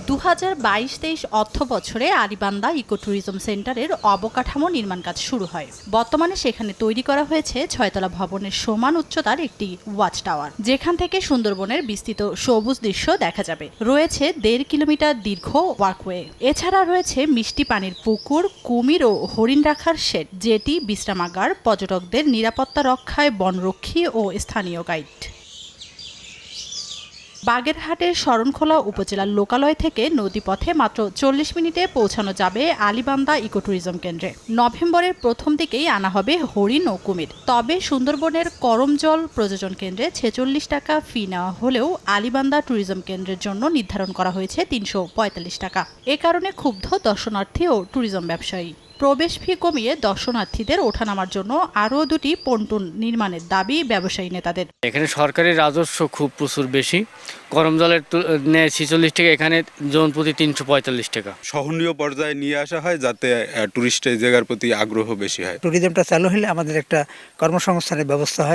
2022-23 অর্থ বছরে আলিবান্দা eco tourism সেন্টারের অবকাঠামো নির্মাণ কাজ শুরু হয়। বর্তমানে সেখানে তৈরি করা হয়েছে 6 তলা ভবনের সমান উচ্চতার একটি ওয়াচ টাওয়ার, যেখান থেকে সুন্দরবনের বিস্তৃত সবুজ দৃশ্য দেখা যাবে। রয়েছে 1.5 কিলোমিটার দীর্ঘ ওয়াকওয়ে। এছাড়া রয়েছে মিষ্টি পানির পুকুর, কুমির ও হরিণ রাখার শেড, জেটি, বিশ্রামাগার, পর্যটকদের নিরাপত্তা রক্ষায় বনরক্ষী ও স্থানীয় গাইড। বাগেরহাটের শরণখোলা উপজেলার লোকালয় থেকে নদীপথে মাত্র 40 মিনিটে পৌঁছানো যাবে আলিবান্দা ইকো ট্যুরিজম কেন্দ্রে। নভেম্বরের প্রথম দিকেই আনা হবে হরিণ ও কুমির। তবে সুন্দরবনের করমজল প্রযোজন কেন্দ্রে 46 টাকা ফি নেওয়া হলেও আলিবান্দা ট্যুরিজম কেন্দ্রের জন্য নির্ধারণ করা হয়েছে 345 টাকা। এ কারণে ক্ষুব্ধ দর্শনার্থী ও ট্যুরিজম ব্যবসায়ী। প্রবেশ ফি কমিয়ে দর্শনার্থীদের ওঠানামার জন্য আরও 2টি পন্টুন নির্মাণের দাবি ব্যবসায়ী নেতাদের। এখানে সরকারি রাজস্ব খুব প্রচুর বেশি। করমজলের নেয় 46 টাকা, এখানে জন প্রতি 345 টাকা। সহনীয় পর্যায়ে নিয়ে আসা হয় যাতে টুরিস্টের জায়গার প্রতি আগ্রহ বেশি হয়। ট্যুরিজমটা চালু হলে আমাদের একটা কর্মসংস্থানের ব্যবস্থা হয়।